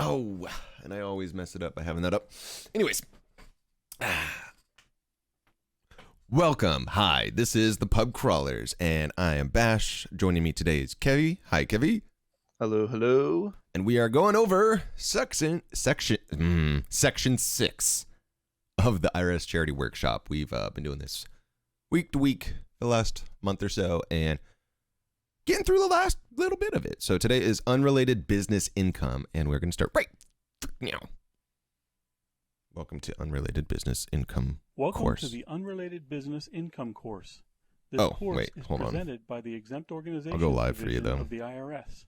Oh, and I always mess it up by having that up. Anyways. Welcome. Hi, this is the Pub Crawlers, and I am Bash. Joining me today is Kevy. Hi, Kevy. Hello, hello. And we are going over section 6 of the IRS Charity Workshop. We've been doing this week to week the last month or so, and getting through the last little bit of it. So today is unrelated business income, and we're going to start right now. Welcome to Unrelated Business Income Welcome course. to the Unrelated Business Income course. This course is presented by the Exempt organization I'll go live for you, though. of the IRS.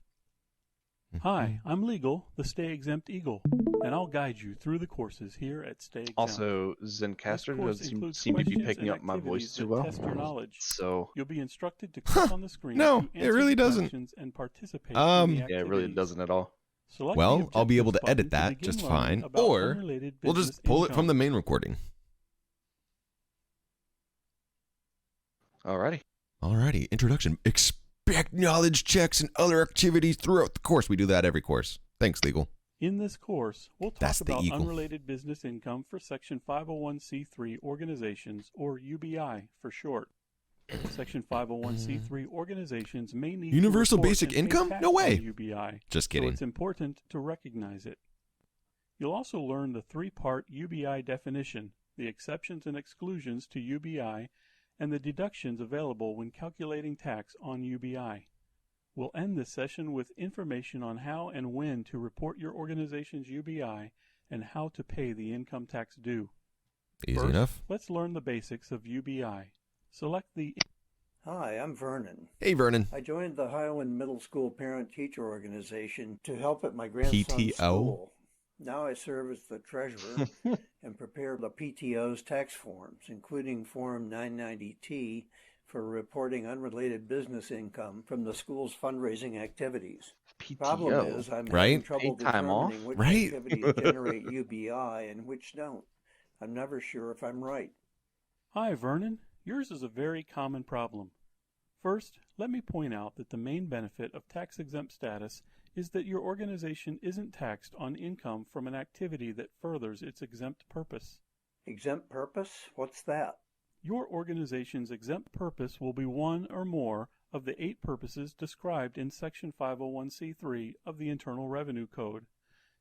Hi, I'm Legal, the Stay Exempt Eagle, and I'll guide you through the courses here at Stay Exempt. Also, Zencaster doesn't seem to be picking up my voice too well. Test your knowledge. So you'll be instructed to click on the screen No, to it answer really the doesn't. questions and participate in the activities. yeah, it really doesn't at all. Select Well, the I'll be able to Objectives edit button that begin just learning fine, about or unrelated we'll just business pull it from the income. main recording. Alrighty, introduction. Expect knowledge checks and other activities throughout the course. We do that every course. Thanks, Legal. In this course, we'll That's talk the about eagle. unrelated business income for Section 501c3 organizations, or UBI for short. Section 501c3 organizations may need Universal to report basic and pay income? tax No on way. UBI, Just so kidding. it's important to recognize it. You'll also learn the three-part UBI definition, the exceptions and exclusions to UBI, and the deductions available when calculating tax on UBI. We'll end this session with information on how and when to report your organization's UBI and how to pay the income tax due. Easy First, enough. let's learn the basics of UBI. Select the Hi, I'm Vernon. Hey, Vernon. I joined the Highland Middle School Parent-Teacher Organization to help at my grandson's PTO? school. Now I serve as the treasurer and prepare the PTO's tax forms, including Form 990T for reporting unrelated business income from the school's fundraising activities. Problem PTO. is, I'm Right? having trouble Paid time off? determining which Right? activities generate UBI and which don't. I'm never sure if I'm right. Hi, Vernon. Yours is a very common problem. First, let me point out that the main benefit of tax-exempt status is that your organization isn't taxed on income from an activity that furthers its exempt purpose. Exempt purpose? What's that? Your organization's exempt purpose will be one or more of the 8 purposes described in Section 501c3 of the Internal Revenue Code.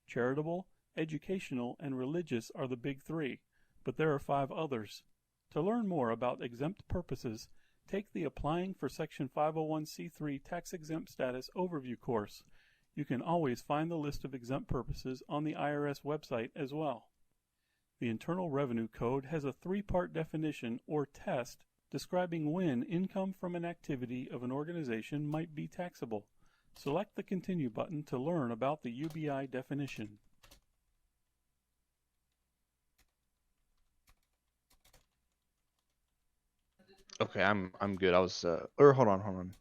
Charitable, educational, and religious are the big 3, but there are 5 others. To learn more about exempt purposes, take the Applying for Section 501c3 Tax-Exempt Status Overview course. You can always find the list of exempt purposes on the IRS website as well. The Internal Revenue Code has a 3-part definition or test describing when income from an activity of an organization might be taxable. Select the Continue button to learn about the UBI definition. Okay, I'm good. I was or hold on.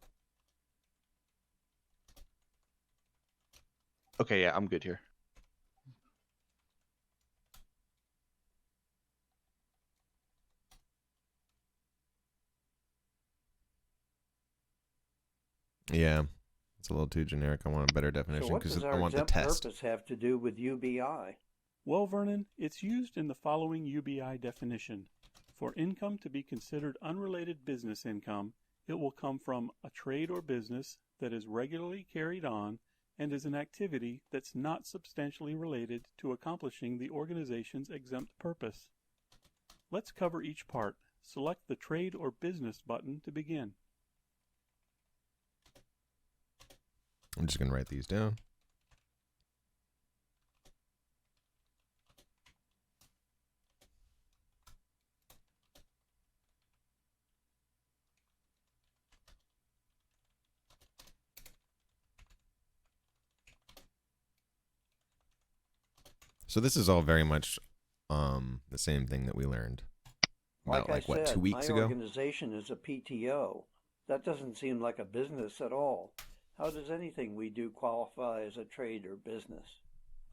Okay, yeah, I'm good here. Yeah, it's a little too generic. I want a better So definition what because does I our want the exempt test. purpose have to do with UBI? Well, Vernon, it's used in the following UBI definition. For income to be considered unrelated business income, it will come from a trade or business that is regularly carried on and is an activity that's not substantially related to accomplishing the organization's exempt purpose. Let's cover each part. Select the Trade or Business button to begin. I'm just going to write these down. So this is all very much the same thing that we learned about, Like I what, said, 2 weeks my ago? organization is a PTO. That doesn't seem like a business at all. How does anything we do qualify as a trade or business?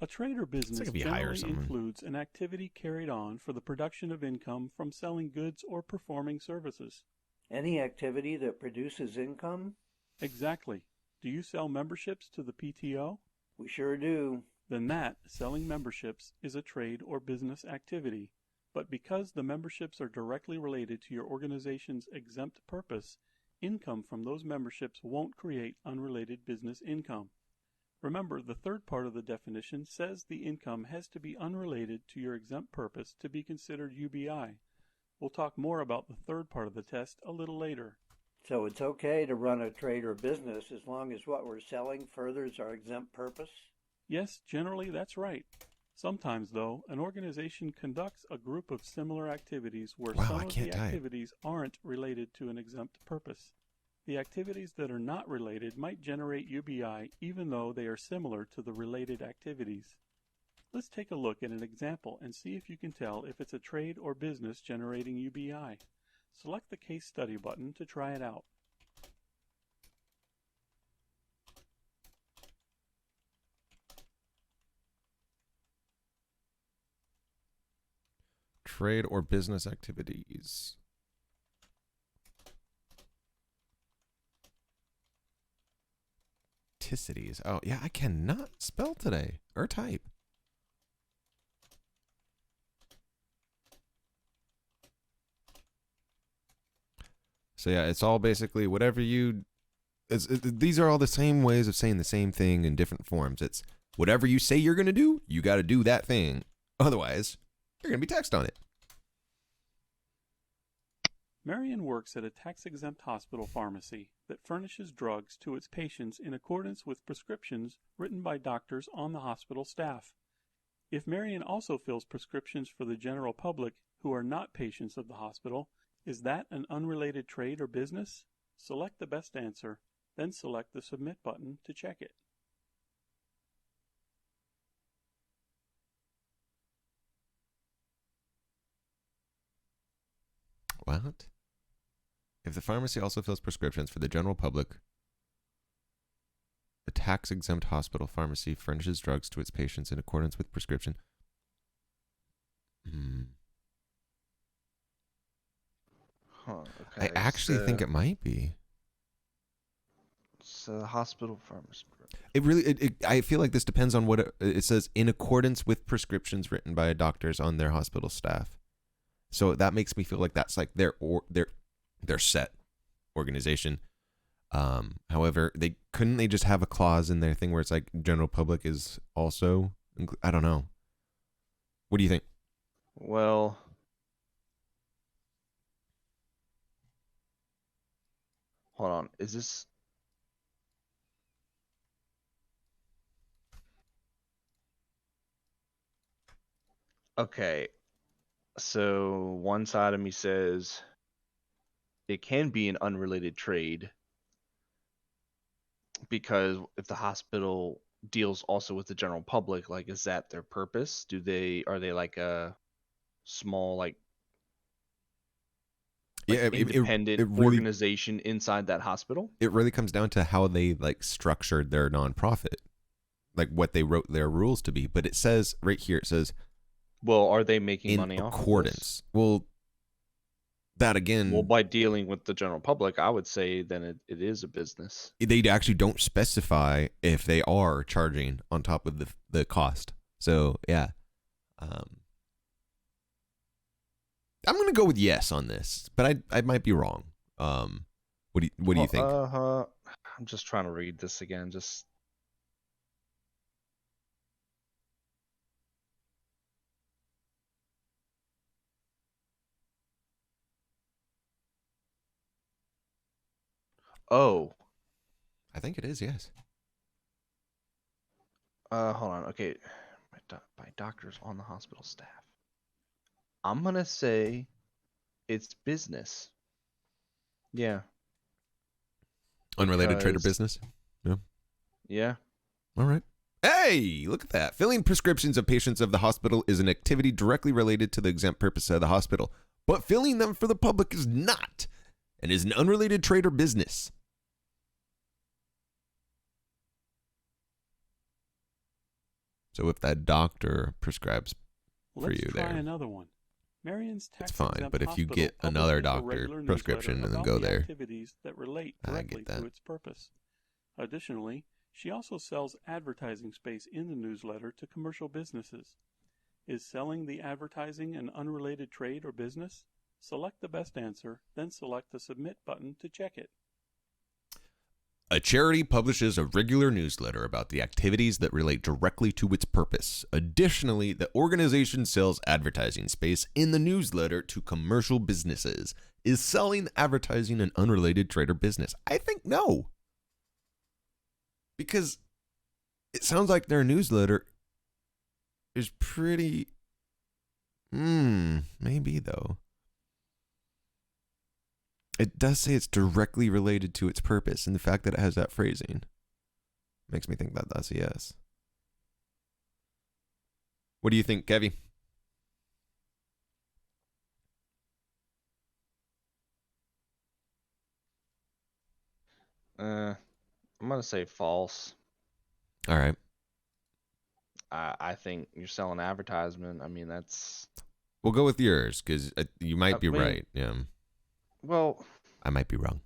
A trade or business like if you hire generally someone. includes an activity carried on for the production of income from selling goods or performing services. Any activity that produces income? Exactly. Do you sell memberships to the PTO? We sure do. then that, selling memberships, is a trade or business activity. But because the memberships are directly related to your organization's exempt purpose, income from those memberships won't create unrelated business income. Remember, the third part of the definition says the income has to be unrelated to your exempt purpose to be considered UBI. We'll talk more about the third part of the test a little later. So it's okay to run a trade or business as long as what we're selling furthers our exempt purpose? Yes, generally that's right. Sometimes, though, an organization conducts a group of similar activities where some of the activities aren't related to an exempt purpose. The activities that are not related might generate UBI even though they are similar to the related activities. Let's take a look at an example and see if you can tell if it's a trade or business generating UBI. Select the Case Study button to try it out. Trade or business activities. Ticities. Oh, yeah, I cannot spell today or type. So yeah, it's all basically whatever you... these are all the same ways of saying the same thing in different forms. It's whatever you say you're going to do, you got to do that thing. Otherwise, you're going to be taxed on it. Marion works at a tax-exempt hospital pharmacy that furnishes drugs to its patients in accordance with prescriptions written by doctors on the hospital staff. If Marion also fills prescriptions for the general public who are not patients of the hospital, is that an unrelated trade or business? Select the best answer, then select the Submit button to check it. What? If the pharmacy also fills prescriptions for the general public, the tax-exempt hospital pharmacy furnishes drugs to its patients in accordance with prescription. Okay, I actually think it might be. It's a hospital pharmacy. It really, I feel like this depends on what it says, in accordance with prescriptions written by doctors on their hospital staff. So that makes me feel like that's like their set organization. However, couldn't they just have a clause in their thing where it's like general public is also, I don't know. What do you think? Well, hold on. Is this... Okay. So one side of me says it can be an unrelated trade because if the hospital deals also with the general public, like, is that their purpose? Are they like a small, independent organization inside that hospital? It really comes down to how they like structured their nonprofit, like what they wrote their rules to be. But it says right here, it says, well, are they making money off of this? Well, that again... Well, by dealing with the general public, I would say then it is a business. They actually don't specify if they are charging on top of the cost. So, yeah. I'm going to go with yes on this, but I might be wrong. What do you think? I'm just trying to read this again. Oh. I think it is, yes. Hold on. Okay. By doctors on the hospital staff. I'm going to say it's business. Yeah. Unrelated trade or business? Yeah. Yeah. All right. Hey, look at that. Filling prescriptions of patients of the hospital is an activity directly related to the exempt purpose of the hospital, but filling them for the public is not, and is an unrelated trade or business. So if that doctor prescribes for you there, let's try another one. Marion's tax it's fine, but if you get another doctor prescription and then go there, activities that relate directly to its purpose. Additionally, She also sells advertising space in the newsletter to commercial businesses. Is selling the advertising an unrelated trade or business? Select the best answer, then select the Submit button to check it. A charity publishes a regular newsletter about the activities that relate directly to its purpose. Additionally, the organization sells advertising space in the newsletter to commercial businesses. Is selling advertising an unrelated trade or business? I think no. Because it sounds like their newsletter is pretty... maybe though. It does say it's directly related to its purpose, and the fact that it has that phrasing makes me think that that's a yes. What do you think, Kevy? I'm gonna say false. All right. I think you're selling advertisement. I mean, that's... We'll go with yours, because you might be I mean, right. Yeah. Well, I might be wrong.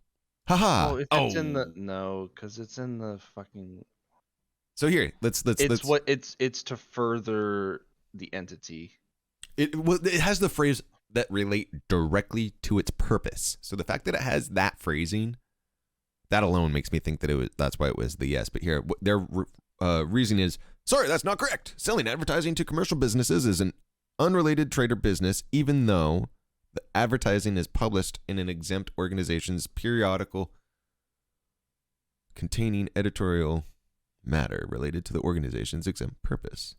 Haha. well, if it's in the... No, because it's in the fucking... So here, let's It's to further the entity. It has the phrase that relate directly to its purpose. So the fact that it has that phrasing, that alone makes me think that that's why it was the yes. But here, their reason is, sorry, that's not correct. Selling advertising to commercial businesses is an unrelated trade or business, even though the advertising is published in an exempt organization's periodical containing editorial matter related to the organization's exempt purpose.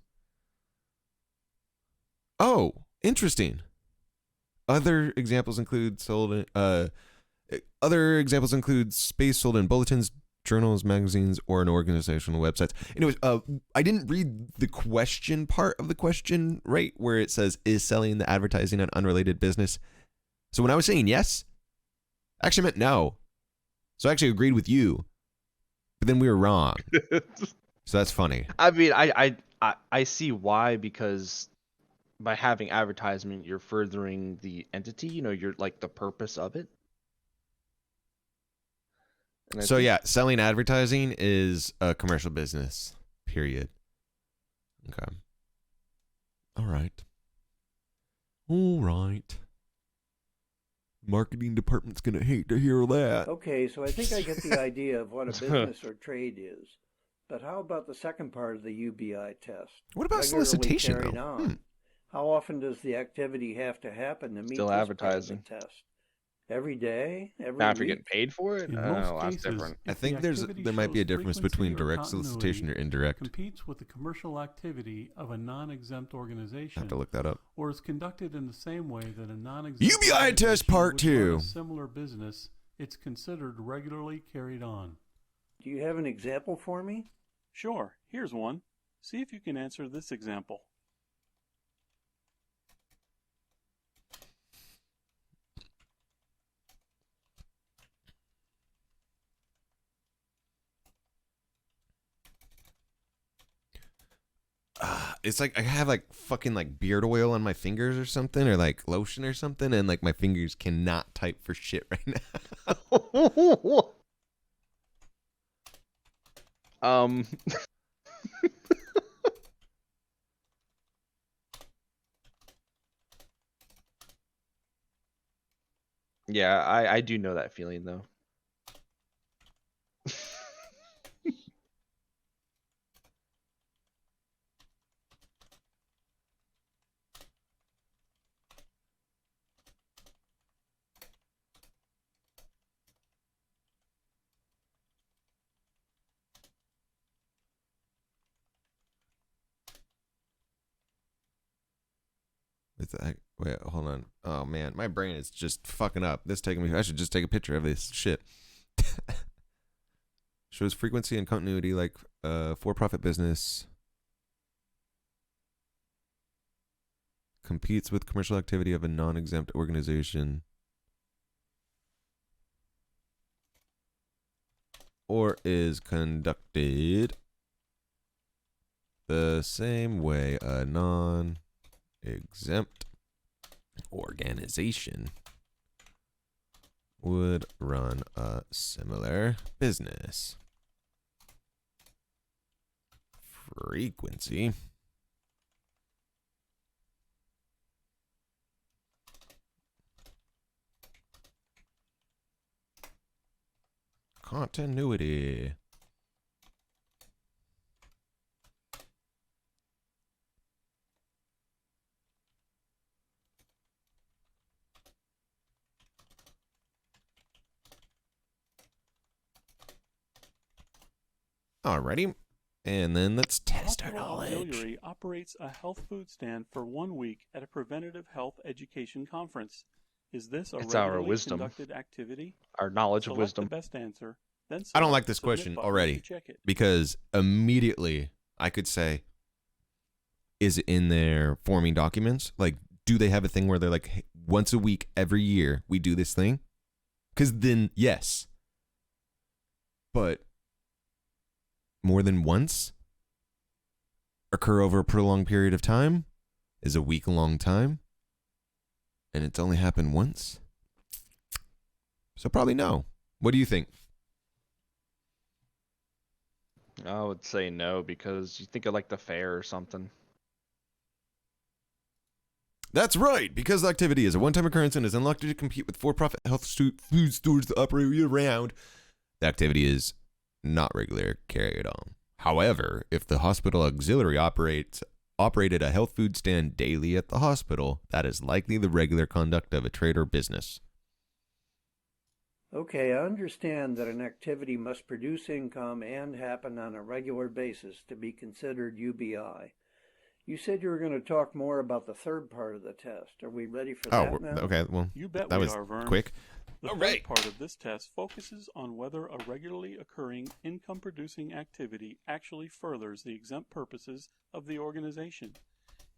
Oh, interesting. Other examples include space sold in bulletins, journals, magazines, or an organizational websites. Anyways, I didn't read the question part of the question right, where it says, is selling the advertising an unrelated business? So when I was saying yes, I actually meant no. So I actually agreed with you, but then we were wrong. So that's funny. I mean, I see why, because by having advertisement, you're furthering the entity. You know, you're like the purpose of it. So yeah, selling advertising is a commercial business, period. Okay. All right. Marketing department's going to hate to hear that. Okay, so I think I get the idea of what a business or trade is. But how about the second part of the UBI test? What about Regularly solicitation, carried though? on. How often does the activity have to happen to meet Still this advertising. part of the test? Every day? Every Now, if you're week? getting paid for it, In oh, most that's cases, different. I if think the there activity might be a shows difference frequency between or direct continuity, solicitation or indirect. competes with the commercial activity of a non-exempt I organization, have to look that up. or is conducted in the same way that a non-exempt UBI test organization part would run 2. a similar business, it's considered regularly carried on. Do you have an example for me? Sure, here's one. See if you can answer this example. It's like I have like fucking like beard oil on my fingers or something, or like lotion or something, and like my fingers cannot type for shit right now. Yeah, I do know that feeling though. Wait, hold on. Oh man, my brain is just fucking up. This taking me. I should just take a picture of this shit. Shows frequency and continuity like for-profit business. Competes with commercial activity of a non-exempt organization. Or is conducted the same way a non-exempt organization would run a similar business. frequency. Continuity. Alrighty. And then let's test our Hospital knowledge. Auxiliary operates a health food stand for 1 week at a preventative health education conference. Is this a It's our regularly wisdom. conducted activity? Our knowledge of Select wisdom. the best answer, then I don't select like the this submit question button already to check it. because immediately I could say, is it in their forming documents? Like, do they have a thing where they're like, hey, once a week, every year, we do this thing? Because then, yes. But more than once? Occur over a prolonged period of time? Is a week a long time? And it's only happened once? So probably no. What do you think? I would say no, because you think of like the fair or something. That's right, because the activity is a one-time occurrence and is unlikely to compete with for-profit health food stores that operate year-round. The activity is not regularly carried on. However, if the hospital auxiliary operated a health food stand daily at the hospital, that is likely the regular conduct of a trade or business. Okay, I understand that an activity must produce income and happen on a regular basis to be considered UBI. You said you were going to talk more about the third part of the test. Are we ready for that now? Okay. Well, You bet that we was are, Vern. quick. The All third right. part of this test focuses on whether a regularly occurring income-producing activity actually furthers the exempt purposes of the organization.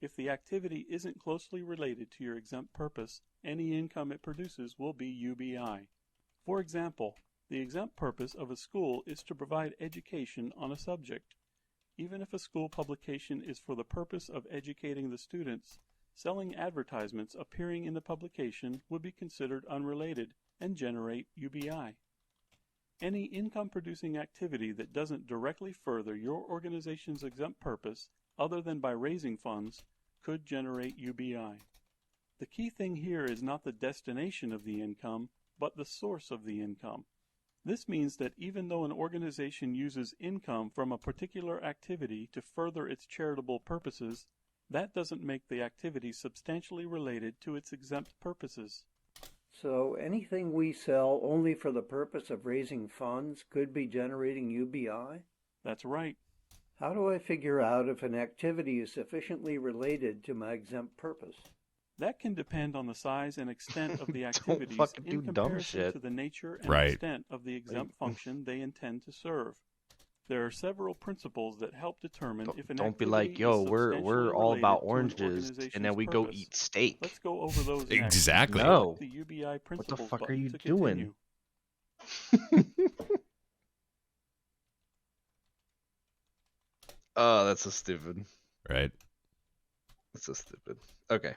If the activity isn't closely related to your exempt purpose, any income it produces will be UBI. For example, the exempt purpose of a school is to provide education on a subject. Even if a school publication is for the purpose of educating the students, selling advertisements appearing in the publication would be considered unrelated and generate UBI. Any income-producing activity that doesn't directly further your organization's exempt purpose, other than by raising funds, could generate UBI. The key thing here is not the destination of the income, but the source of the income. This means that even though an organization uses income from a particular activity to further its charitable purposes, that doesn't make the activity substantially related to its exempt purposes. So anything we sell only for the purpose of raising funds could be generating UBI? That's right. How do I figure out if an activity is sufficiently related to my exempt purpose? That can depend on the size and extent of the Don't activities fucking in do dumb comparison shit. to the nature and Right. extent of the exempt function they intend to serve. There are several principles that help determine if an Don't be activity like, yo, is we're substantially all about related to an oranges, and organization's then we go purpose. eat steak. Let's go over those next. Exactly. No. Select the UBI principles fuck are button you to doing? continue. Oh, that's so stupid. Right. That's so stupid. Okay.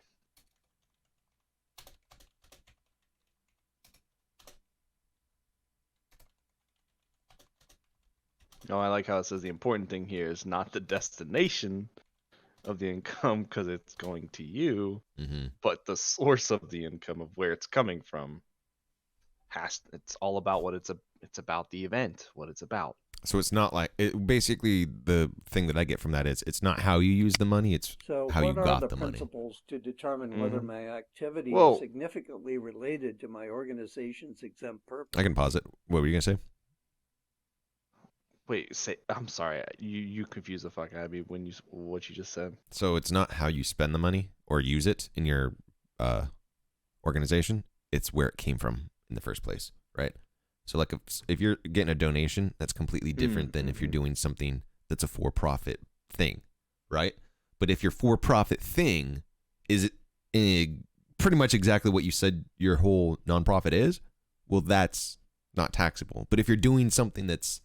No, I like how it says the important thing here is not the destination of the income because it's going to you, Mm-hmm. but the source of the income of where it's coming from. It's all about what it's about the event, what it's about. So it's not like basically the thing that I get from that is it's not how you use the money, it's So how you what are got the the money. principles to determine whether Mhm. my activity Whoa. is significantly related to my organization's exempt purpose? I can pause it. What were you gonna say? Wait, I'm sorry. You confused the fuck out of me when what you just said. So it's not how you spend the money or use it in your organization. It's where it came from in the first place, right? So like if you're getting a donation, that's completely different than if you're doing something that's a for-profit thing, right? But if your for-profit thing is pretty much exactly what you said your whole nonprofit is, well, that's not taxable. But if you're doing something that's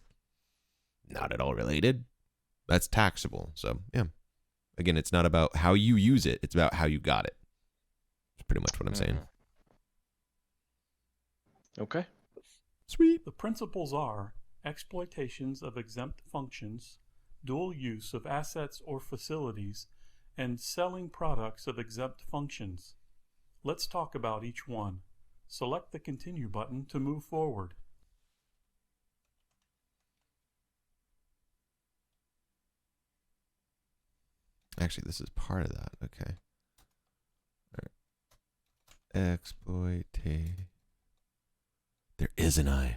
not at all related, that's taxable. So yeah, again, it's not about how you use it, it's about how you got it. That's pretty much what I'm saying. Okay. Sweet. The principles are exploitations of exempt functions, dual use of assets or facilities, and selling products of exempt functions. Let's talk about each one. Select the Continue button to move forward. Actually, this is part of that. Okay. All right. Exploitation. There is an I.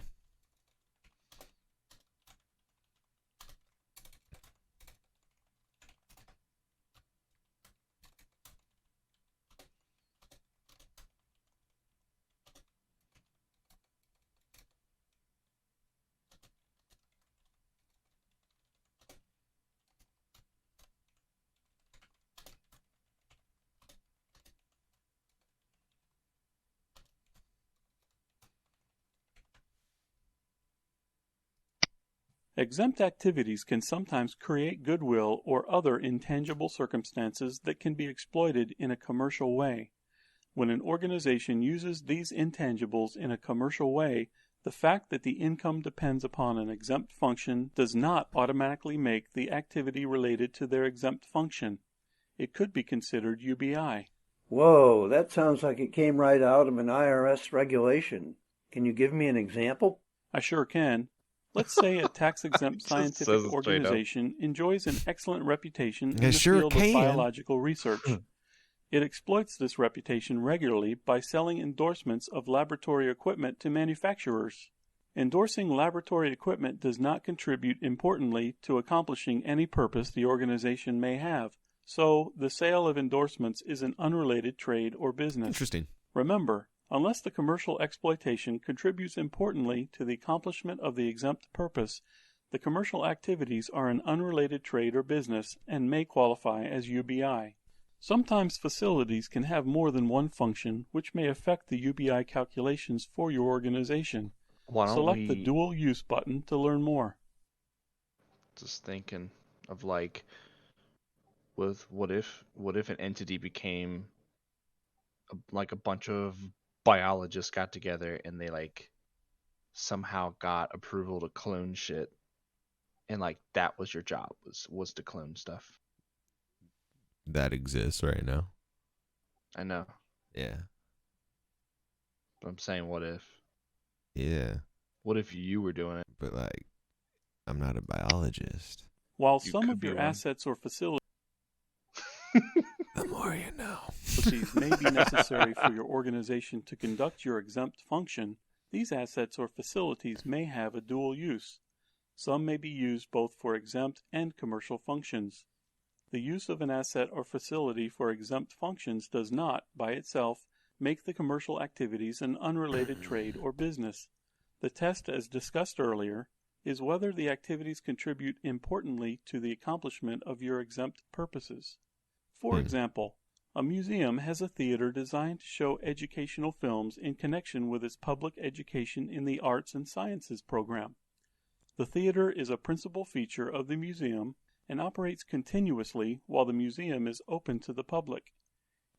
Exempt activities can sometimes create goodwill or other intangible circumstances that can be exploited in a commercial way. When an organization uses these intangibles in a commercial way, the fact that the income depends upon an exempt function does not automatically make the activity related to their exempt function. It could be considered UBI. Whoa, that sounds like it came right out of an IRS regulation. Can you give me an example? I sure can. Let's say a tax-exempt Just says scientific it straight up. organization enjoys an excellent reputation in I the sure field can. of biological research. It exploits this reputation regularly by selling endorsements of laboratory equipment to manufacturers. Endorsing laboratory equipment does not contribute importantly to accomplishing any purpose the organization may have, so the sale of endorsements is an unrelated trade or business. Interesting. Remember, unless the commercial exploitation contributes importantly to the accomplishment of the exempt purpose, the commercial activities are an unrelated trade or business and may qualify as UBI. Sometimes facilities can have more than one function, which may affect the UBI calculations for your organization. Why don't Select the we Dual Use button to learn more. just thinking of like with what if an entity became like a bunch of biologists got together and they like somehow got approval to clone shit, and like that was your job was to clone stuff. That exists right now. I know, Yeah. but I'm saying what if you were doing it? But like, I'm not a biologist. While You some could of be your one. assets or facilities The more you know. may be necessary for your organization to conduct your exempt function, these assets or facilities may have a dual use. Some may be used both for exempt and commercial functions. The use of an asset or facility for exempt functions does not, by itself, make the commercial activities an unrelated trade or business. The test, as discussed earlier, is whether the activities contribute importantly to the accomplishment of your exempt purposes. For example, a museum has a theater designed to show educational films in connection with its public education in the arts and sciences program. The theater is a principal feature of the museum and operates continuously while the museum is open to the public.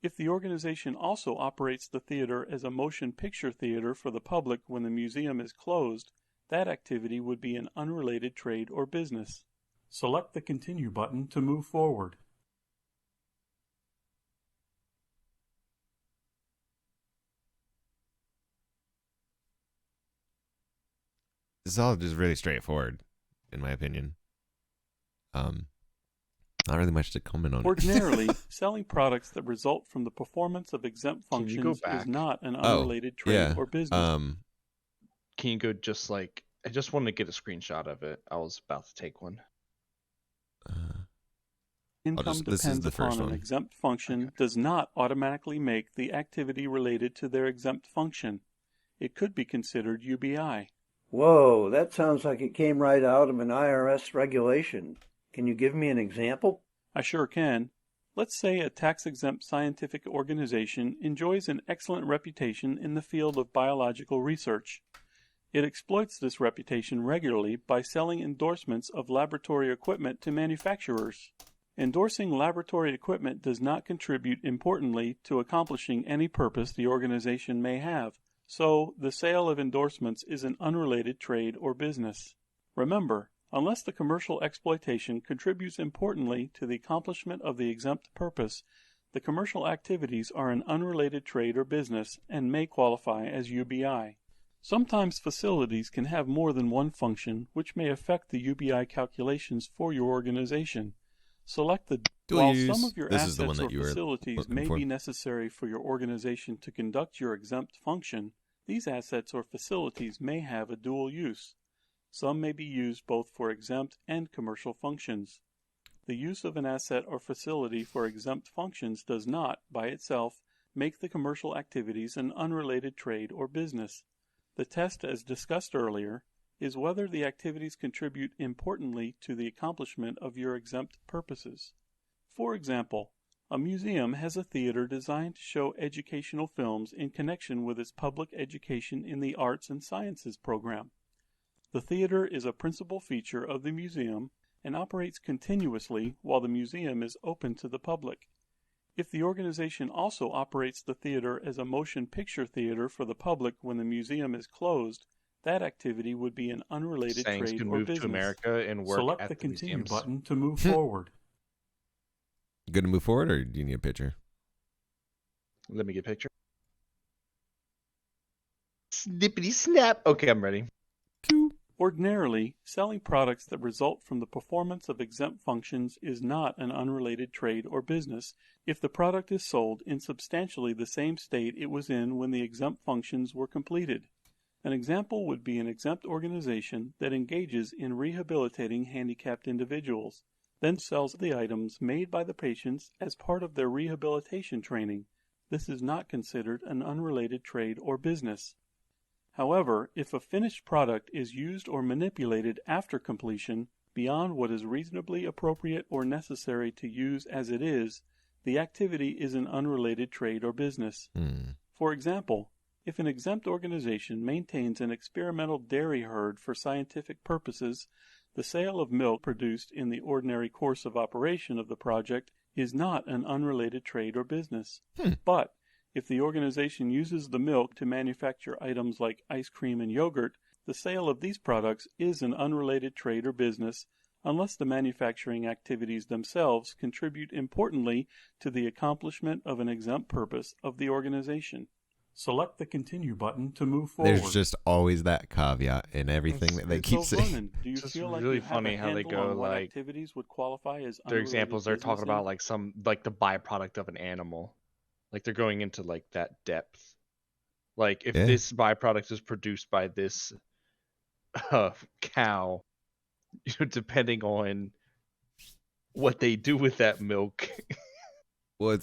If the organization also operates the theater as a motion picture theater for the public when the museum is closed, that activity would be an unrelated trade or business. Select the Continue button to move forward. This is all just really straightforward, in my opinion. Not really much to comment on. Ordinarily, selling products that result from the performance of exempt Can you go functions back? is not an unrelated trade or business. Can you go just like I just wanted to get a screenshot of it. I was about to take one. Income this is depends the first upon an one. exempt function does not automatically make the activity related to their exempt function. It could be considered UBI. Whoa, that sounds like it came right out of an IRS regulation. Can you give me an example? I sure can. Let's say a tax-exempt scientific organization enjoys an excellent reputation in the field of biological research. It exploits this reputation regularly by selling endorsements of laboratory equipment to manufacturers. Endorsing laboratory equipment does not contribute importantly to accomplishing any purpose the organization may have, so the sale of endorsements is an unrelated trade or business. Remember, Unless the commercial exploitation contributes importantly to the accomplishment of the exempt purpose, the commercial activities are an unrelated trade or business and may qualify as UBI. Sometimes facilities can have more than one function, which may affect the UBI calculations for your organization. Select the While some of your assets or facilities may be necessary for your organization to conduct your exempt function, these assets or facilities may have a dual use. Some may be used both for exempt and commercial functions. The use of an asset or facility for exempt functions does not, by itself, make the commercial activities an unrelated trade or business. The test, as discussed earlier, is whether the activities contribute importantly to the accomplishment of your exempt purposes. For example, a museum has a theater designed to show educational films in connection with its public education in the arts and sciences program. The theater is a principal feature of the museum and operates continuously while the museum is open to the public. If the organization also operates the theater as a motion picture theater for the public when the museum is closed, that activity would be an unrelated trade or business. To America and work Select at the Continue museums. button to move forward. Good to move forward, or do you need a picture? Let me get a picture. Snippity snap. Okay, I'm ready. Ordinarily, selling products that result from the performance of exempt functions is not an unrelated trade or business if the product is sold in substantially the same state it was in when the exempt functions were completed. An example would be an exempt organization that engages in rehabilitating handicapped individuals, then sells the items made by the patients as part of their rehabilitation training. This is not considered an unrelated trade or business. However, if a finished product is used or manipulated after completion beyond what is reasonably appropriate or necessary to use as it is, the activity is an unrelated trade or business. For example, if an exempt organization maintains an experimental dairy herd for scientific purposes, the sale of milk produced in the ordinary course of operation of the project is not an unrelated trade or business. But if the organization uses the milk to manufacture items like ice cream and yogurt, the sale of these products is an unrelated trade or business unless the manufacturing activities themselves contribute importantly to the accomplishment of an exempt purpose of the organization. Select the Continue button to move forward. There's just always that caveat in everything that they keep saying. Do you It's feel like really you have funny a how they handle go, on what like, activities would qualify as Their unrelated examples, they're talking business about income? like the byproduct of an animal. Like they're going into like that depth. Like if this byproduct is produced by this cow, depending on what they do with that milk, Well,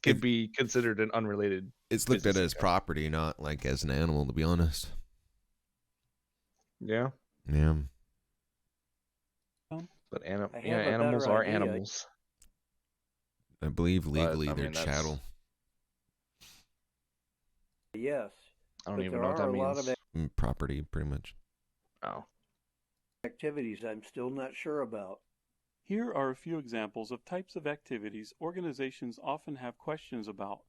can be considered an unrelated. It's looked at as property, not like as an animal, to be honest. Yeah. Yeah. But animals are animals. I believe legally they're chattel. Yes. I don't even know what that means. Property, pretty much. Oh. Activities I'm still not sure about. Here are a few examples of types of activities organizations often have questions about.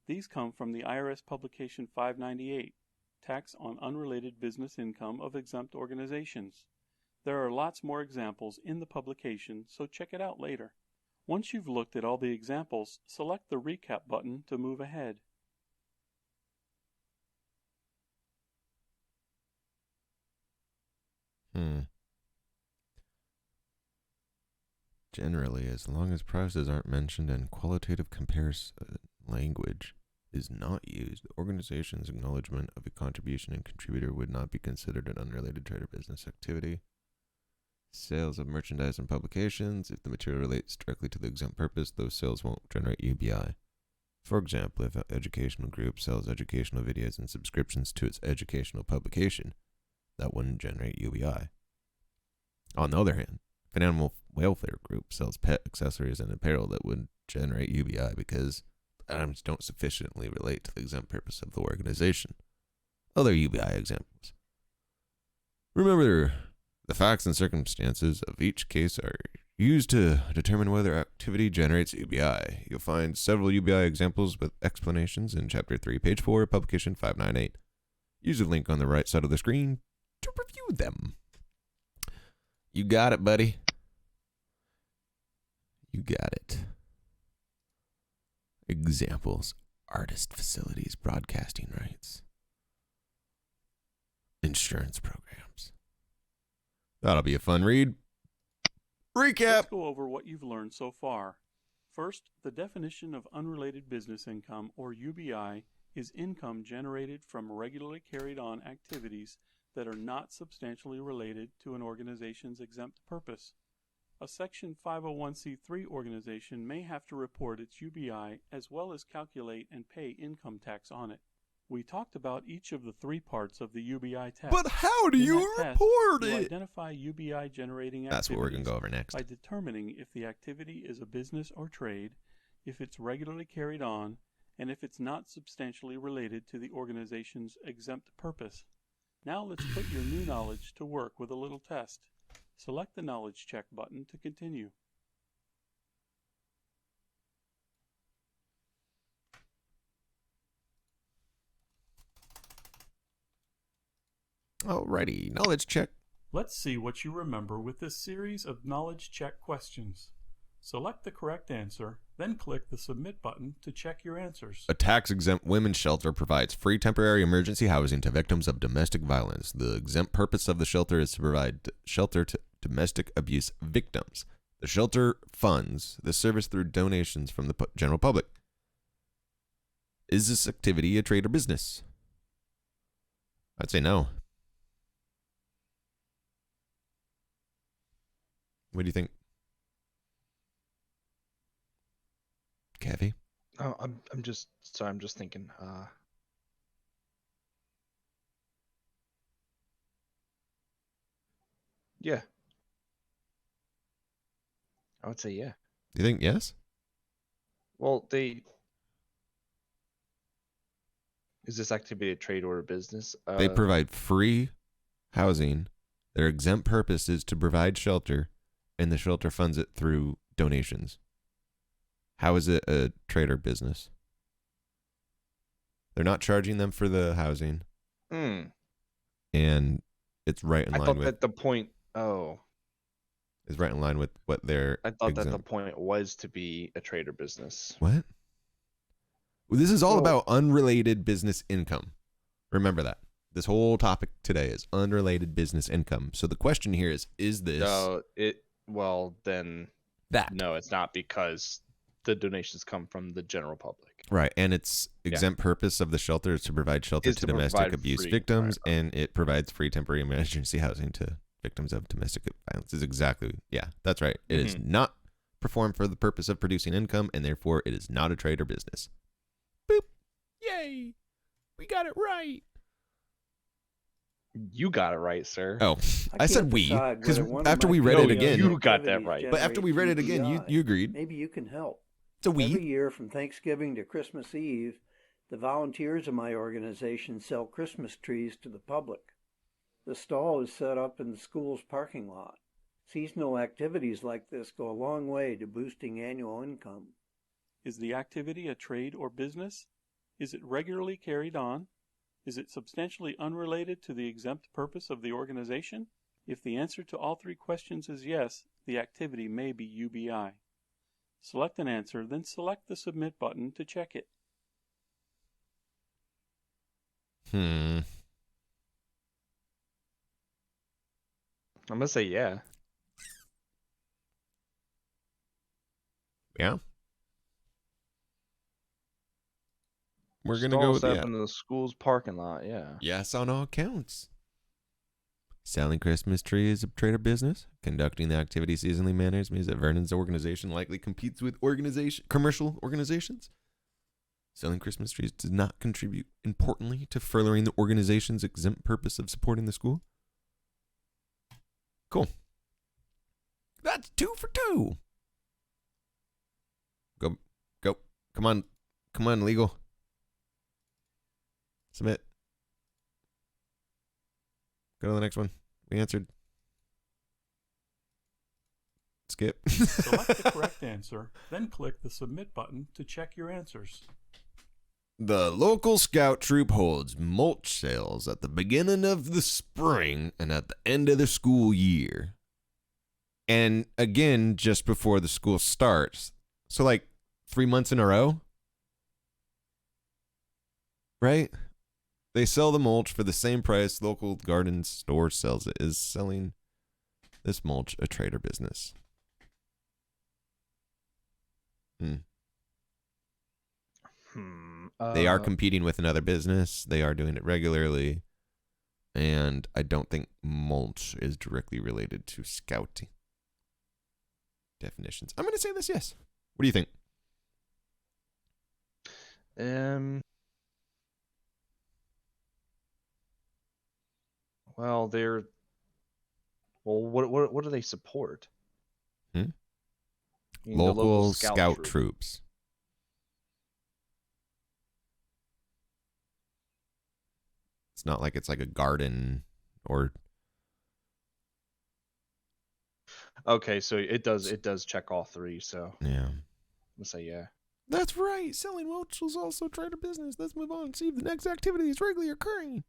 These come from the IRS publication 598, Tax on Unrelated Business Income of Exempt Organizations. There are lots more examples in the publication, so check it out later. Once you've looked at all the examples, select the Recap button to move ahead. Generally, as long as prices aren't mentioned and qualitative comparison language is not used, the organization's acknowledgement of a contribution and contributor would not be considered an unrelated trade or business activity. Sales of merchandise and publications, if the material relates directly to the exempt purpose, those sales won't generate UBI. For example, if an educational group sells educational videos and subscriptions to its educational publication, that wouldn't generate UBI. On the other hand, if an animal welfare group sells pet accessories and apparel, that would generate UBI because items don't sufficiently relate to the exempt purpose of the organization. Other UBI examples. Remember, the facts and circumstances of each case are used to determine whether activity generates UBI. You'll find several UBI examples with explanations in Chapter 3, page 4, publication 598. Use the link on the right side of the screen to review them. You got it, buddy. You got it. Examples: artist facilities, broadcasting rights, insurance programs. That'll be a fun read. Recap. Let's go over what you've learned so far. First, the definition of unrelated business income, or UBI, is income generated from regularly carried on activities that are not substantially related to an organization's exempt purpose. A Section 501c3 organization may have to report its UBI as well as calculate and pay income tax on it. We talked about each of the three parts of the UBI test. But how do In you that test, report you it? identify UBI generating That's what we're going activities to go over next. by determining if the activity is a business or trade, if it's regularly carried on, and if it's not substantially related to the organization's exempt purpose. Now let's put your new knowledge to work with a little test. Select the Knowledge Check button to continue. Alrighty, knowledge check. Let's see what you remember with this series of Knowledge Check questions. Select the correct answer, then click the Submit button to check your answers. A tax-exempt women's shelter provides free temporary emergency housing to victims of domestic violence. The exempt purpose of the shelter is to provide shelter to domestic abuse victims. The shelter funds the service through donations from the general public. Is this activity a trade or business? I'd say no. What do you think, Kevy? Oh, I'm just thinking. Yeah. I would say yeah. Do you think yes? Well, is this activity a trade or a business? They provide free housing. Their exempt purpose is to provide shelter, and the shelter funds it through donations. How is it a trade or business? They're not charging them for the housing. And it's right in I line thought with... that the point... Oh. Is right in line with what they're I thought that the point was to be a trade or business. What? Well, this is all So- about unrelated business income. Remember that. This whole topic today is unrelated business income. So the question here is this... Well, then... That. No, it's not, because the donations come from the general public. Right, and its exempt purpose of the shelter is to provide shelter Is to to domestic provide abuse free- victims, right. and it provides free temporary emergency housing to victims of domestic violence. Is exactly, yeah, that's right. It is not performed for the purpose of producing income, and therefore it is not a trade or business. Boop. Yay. We got it right. You got it right, sir. Oh, I said we, because after we read No, it again, you got that right. but after we read it again, you agreed. Maybe you can help. It's a we. Every year from Thanksgiving to Christmas Eve, the volunteers of my organization sell Christmas trees to the public. The stall is set up in the school's parking lot. Seasonal activities like this go a long way to boosting annual income. Is the activity a trade or business? Is it regularly carried on? Is it substantially unrelated to the exempt purpose of the organization? If the answer to all three questions is yes, the activity may be UBI. Select an answer, then select the Submit button to check it. I'm going to say yeah. Yeah. We're going to go with Stall set yeah. up in the school's parking lot, yeah. Yes on all counts. Selling Christmas trees is a trade or business. Conducting the activity seasonally manners means that Vernon's organization likely competes with commercial organizations. Selling Christmas trees does not contribute importantly to furthering the organization's exempt purpose of supporting the school. Cool. That's 2 for 2. Go. Come on, legal. Submit. Go to the next one. We answered. Skip. Select the correct answer, then click the Submit button to check your answers. The local scout troop holds mulch sales at the beginning of the spring and at the end of the school year. And again, just before the school starts. So like 3 months in a row, right? They sell the mulch for the same price local garden store sells it. Is selling this mulch a trade or business? They are competing with another business. They are doing it regularly. And I don't think mulch is directly related to scouting definitions. I'm going to say this, yes. What do you think? Well, what do they support? Hmm? I mean, the Local scout troops. It's not like it's like a garden or... Okay, so it does check all three, so Yeah. I'll say yeah. That's right. Selling mulch is also trade or business. Let's move on and see if the next activity is regularly occurring.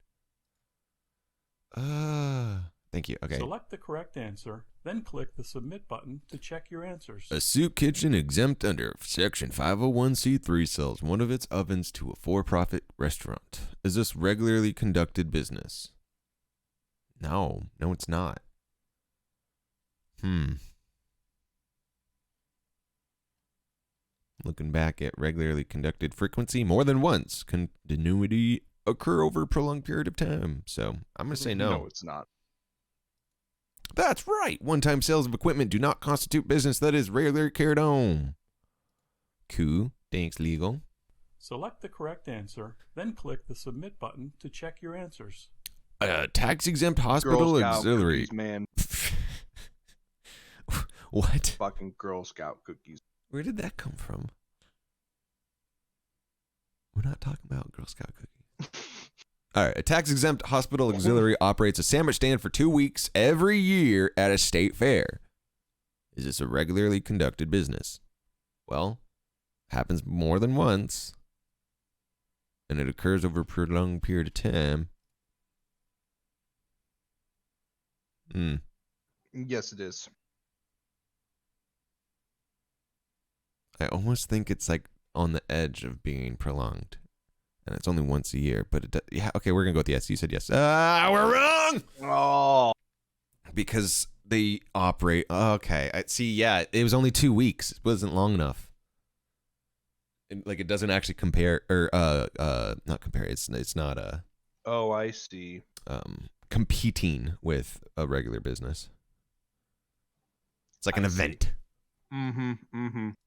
Thank you. Okay. Select the correct answer, then click the Submit button to check your answers. A soup kitchen exempt under Section 501c3 sells one of its ovens to a for-profit restaurant. Is this regularly conducted business? No, it's not. Looking back at regularly conducted frequency, more than once. Continuity occur over a prolonged period of time. So I'm going to say no. No, it's not. That's right. One-time sales of equipment do not constitute business that is regularly carried on. Cool. Thanks, legal. Select the correct answer, then click the Submit button to check your answers. Tax-exempt hospital Girl Scout auxiliary. cookies, man. What? Fucking Girl Scout cookies. Where did that come from? We're not talking about Girl Scout cookies. All right. A tax-exempt hospital auxiliary operates a sandwich stand for 2 weeks every year at a state fair. Is this a regularly conducted business? Well, happens more than once, and it occurs over a prolonged period of time. Yes, it is. I almost think it's like on the edge of being prolonged. And it's only once a year, but yeah, okay, we're going to go with yes. You said yes. We're wrong! Oh. Because they operate. Okay, I see, yeah, it was only 2 weeks. It wasn't long enough. It doesn't actually compare, or, not compare, it's not, Oh, I see. competing with a regular business. It's like an event.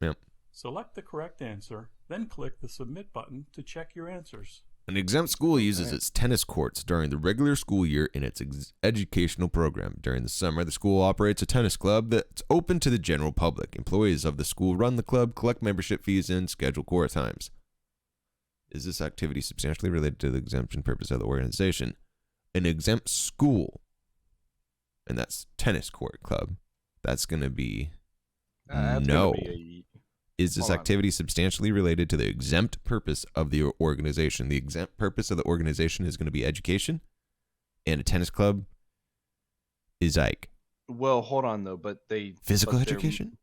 Yep. Select the correct answer, then click the Submit button to check your answers. An exempt school uses its tennis courts during the regular school year in its educational program. During the summer, the school operates a tennis club that's open to the general public. Employees of the school run the club, collect membership fees, and schedule court times. Is this activity substantially related to the exemption purpose of the organization? An exempt school, and that's tennis court club, that's going to be no. Is this activity substantially related to the exempt purpose of the organization? The exempt purpose of the organization is going to be education, and a tennis club is like... Well, hold on, though, but physical education?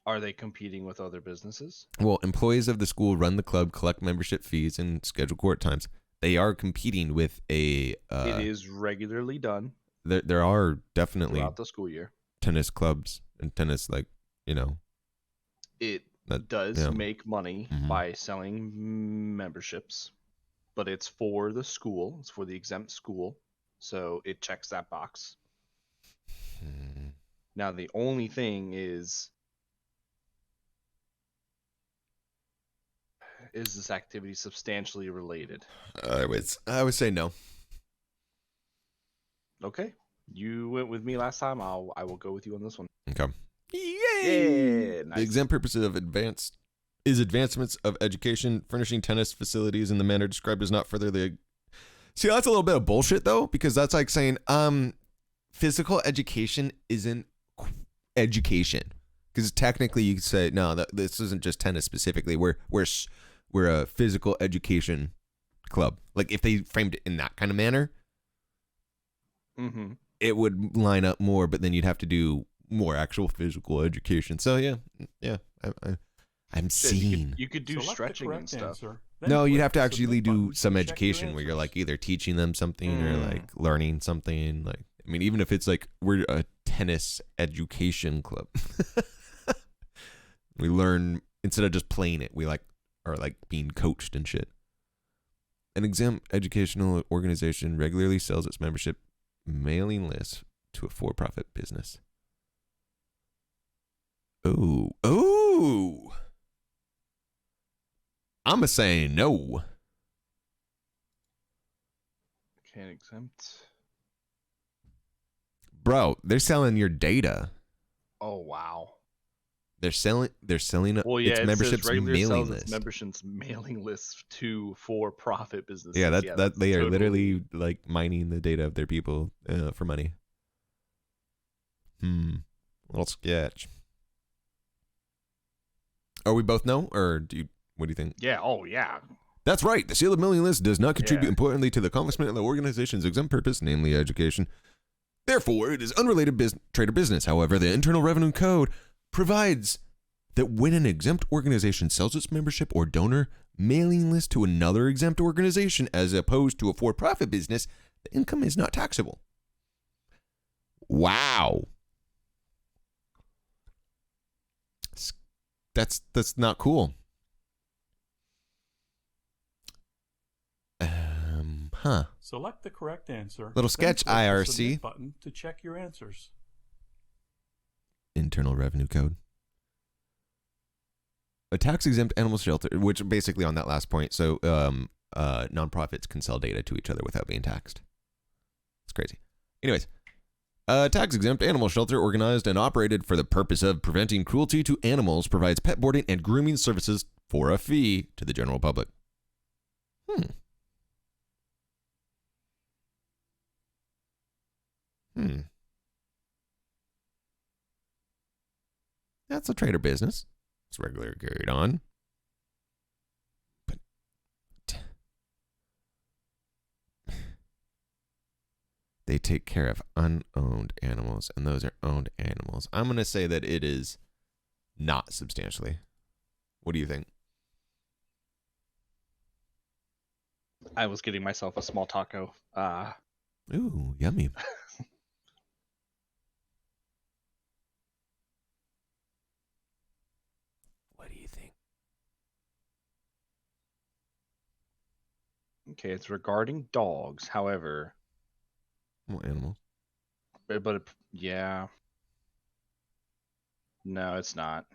Are they competing with other businesses? Well, employees of the school run the club, collect membership fees, and schedule court times. They are competing with a... it is regularly done. There are definitely... throughout the school year. Tennis clubs and tennis, It does make money by selling memberships, but it's for the school. It's for the exempt school, so it checks that box. Now, the only thing is this activity substantially related? I would say no. Okay. You went with me last time. I will go with you on this one. Okay. Yay! Yeah, nice. The exempt purpose of advancements of education, furnishing tennis facilities in the manner described is not further the... See, that's a little bit of bullshit, though, because that's like saying physical education isn't education. Because technically you could say, no, this isn't just tennis specifically. We're a physical education club. Like, if they framed it in that kind of manner, it would line up more, but then you'd have to do more actual physical education. So yeah, I'm Shit, seeing. you could do Select the stretching and correct stuff. answer, then No, you'd click have to the actually submit do button some to check your education where you're like answers. either teaching them something or like learning something. Like, I mean, even if it's like we're a tennis education club, we learn instead of just playing it, we like are like being coached and shit. An exempt educational organization regularly sells its membership mailing list to a for-profit business. Oh. I'm saying no. Can't exempt. Bro, they're selling your data. Oh wow. They're selling Well, yeah, its it membership's says regular mailing sells its list. membership's mailing list to for-profit businesses. Yeah, that's that they are totally... literally like mining the data of their people for money. Little sketch. Are we both know, or what do you think? Yeah. Oh yeah. That's right. The sale of mailing list does not contribute Yeah. importantly to the accomplishment of the organization's exempt purpose, namely education. Therefore, it is unrelated trade or business. However, the Internal Revenue Code provides that when an exempt organization sells its membership or donor mailing list to another exempt organization as opposed to a for-profit business, the income is not taxable. Wow. That's not cool. Select the correct answer. Little then sketch, click the IRC. submit button to check your answers. Internal Revenue Code. A tax-exempt animal shelter, which basically on that last point, so nonprofits can sell data to each other without being taxed. It's crazy. Anyways, a tax-exempt animal shelter organized and operated for the purpose of preventing cruelty to animals provides pet boarding and grooming services for a fee to the general public. That's a trader business. It's regularly carried on. But they take care of unowned animals, and those are owned animals. I'm going to say that it is not substantially. What do you think? I was getting myself a small taco. Ooh, yummy. What do you think? Okay, it's regarding dogs. However, Well, animals. yeah. No, it's not.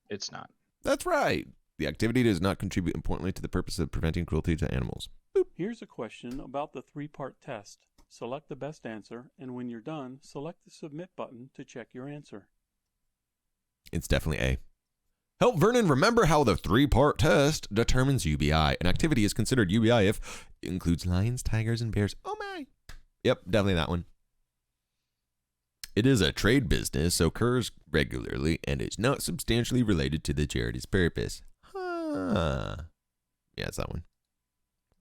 It's not. That's right. The activity does not contribute importantly to the purpose of preventing cruelty to animals. Here's a question about the three-part test. Select the best answer, and when you're done, select the submit button to check your answer. It's definitely A. Help Vernon remember how the three-part test determines UBI. An activity is considered UBI if it includes lions, tigers, and bears. Oh my. Yep, definitely that one. It is a trade business, occurs regularly, and is not substantially related to the charity's purpose. Huh. Yeah, it's that one.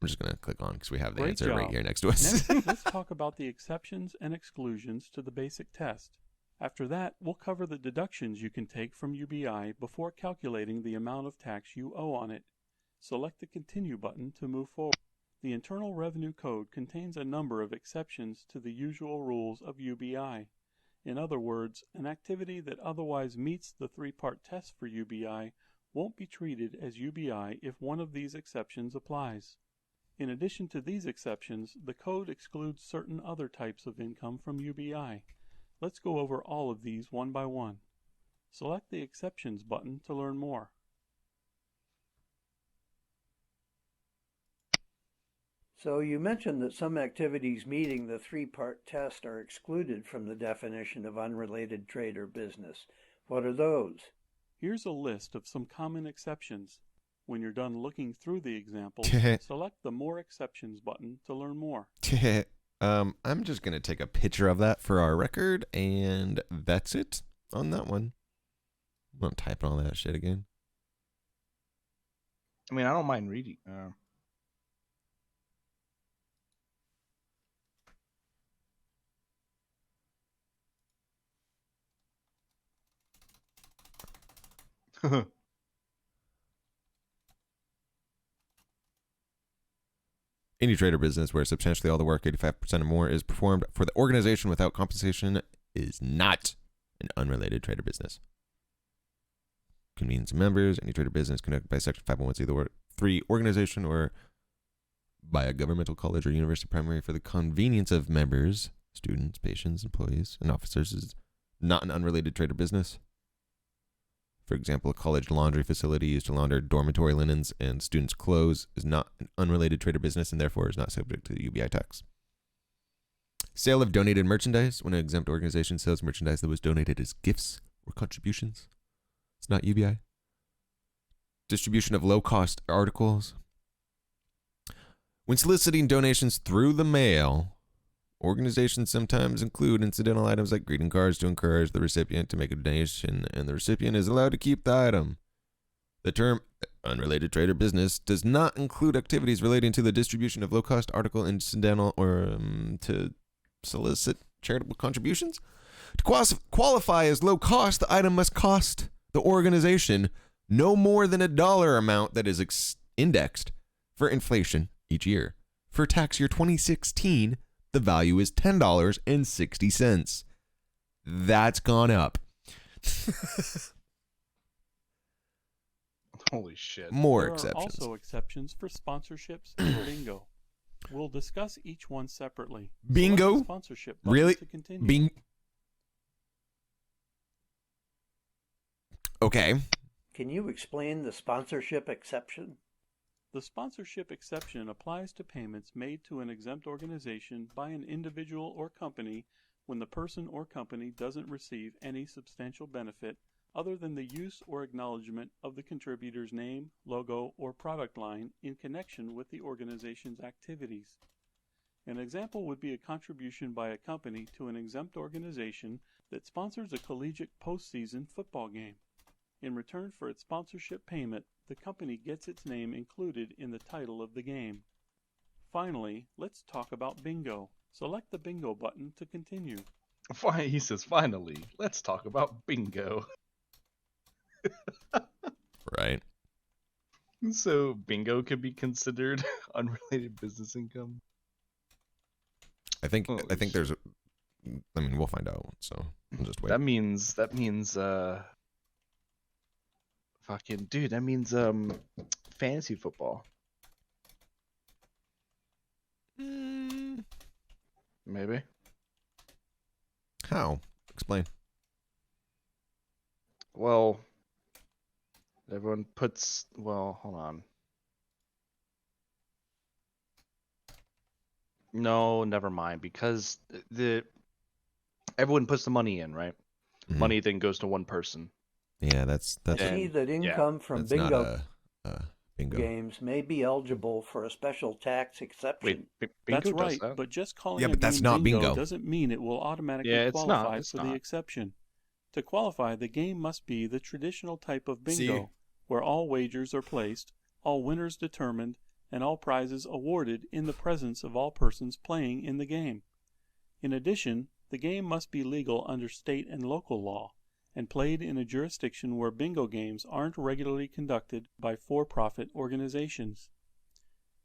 I'm just going to click on because we have the Great answer job. right here next to us. Next, let's talk about the exceptions and exclusions to the basic test. After that, we'll cover the deductions you can take from UBI before calculating the amount of tax you owe on it. Select the Continue button to move forward. The Internal Revenue Code contains a number of exceptions to the usual rules of UBI. In other words, an activity that otherwise meets the three-part test for UBI won't be treated as UBI if one of these exceptions applies. In addition to these exceptions, the code excludes certain other types of income from UBI. Let's go over all of these one by one. Select the Exceptions button to learn more. So you mentioned that some activities meeting the three-part test are excluded from the definition of unrelated trade or business. What are those? Here's a list of some common exceptions. When you're done looking through the examples, select the More Exceptions button to learn more. I'm just going to take a picture of that for our record, and that's it on that one. I'm not typing all that shit again. I mean, I don't mind reading. Any trade or business where substantially all the work, 85% or more, is performed for the organization without compensation is not an unrelated trade or business. Convenience of members, any trade or business conducted by Section 501c3 organization or by a governmental college or university primary for the convenience of members, students, patients, employees, and officers is not an unrelated trade or business. For example, a college laundry facility used to launder dormitory linens and students' clothes is not an unrelated trade or business and therefore is not subject to the UBI tax. Sale of donated merchandise. When an exempt organization sells merchandise that was donated as gifts or contributions, it's not UBI. Distribution of low-cost articles. When soliciting donations through the mail, organizations sometimes include incidental items like greeting cards to encourage the recipient to make a donation, and the recipient is allowed to keep the item. The term unrelated trade or business does not include activities relating to the distribution of low-cost article incidental or to solicit charitable contributions. To qualify as low-cost, the item must cost the organization no more than a dollar amount that is indexed for inflation each year. For tax year 2016, the value is $10.60. That's gone up. Holy shit. More There exceptions. are also exceptions for sponsorships and bingo. We'll discuss each one separately. Bingo? Select the sponsorship button Really? to continue. Okay. Can you explain the sponsorship exception? The sponsorship exception applies to payments made to an exempt organization by an individual or company when the person or company doesn't receive any substantial benefit other than the use or acknowledgement of the contributor's name, logo, or product line in connection with the organization's activities. An example would be a contribution by a company to an exempt organization that sponsors a collegiate postseason football game. In return for its sponsorship payment, the company gets its name included in the title of the game. Finally, let's talk about bingo. Select the bingo button to continue. He says, finally, let's talk about bingo. Right. So bingo could be considered unrelated business income? I think Holy there's I mean, we'll find out, so we'll just wait. That means fucking dude, that means fantasy football. Maybe. How? Explain. Well, everyone puts hold on. No, never mind, because everyone puts the money in, right? Mhm. Money then goes to one person. Yeah, that's I see that income from that's bingo not a bingo. games may be eligible for a special tax exception. Wait, That's bingo does right, that? but just calling Yeah, a but that's game not bingo. doesn't mean it will automatically Yeah, it's not, qualify it's for the not. exception. To qualify, the game must be the traditional type of bingo, See? where all wagers are placed, all winners determined, and all prizes awarded in the presence of all persons playing in the game. In addition, the game must be legal under state and local law, and played in a jurisdiction where bingo games aren't regularly conducted by for-profit organizations.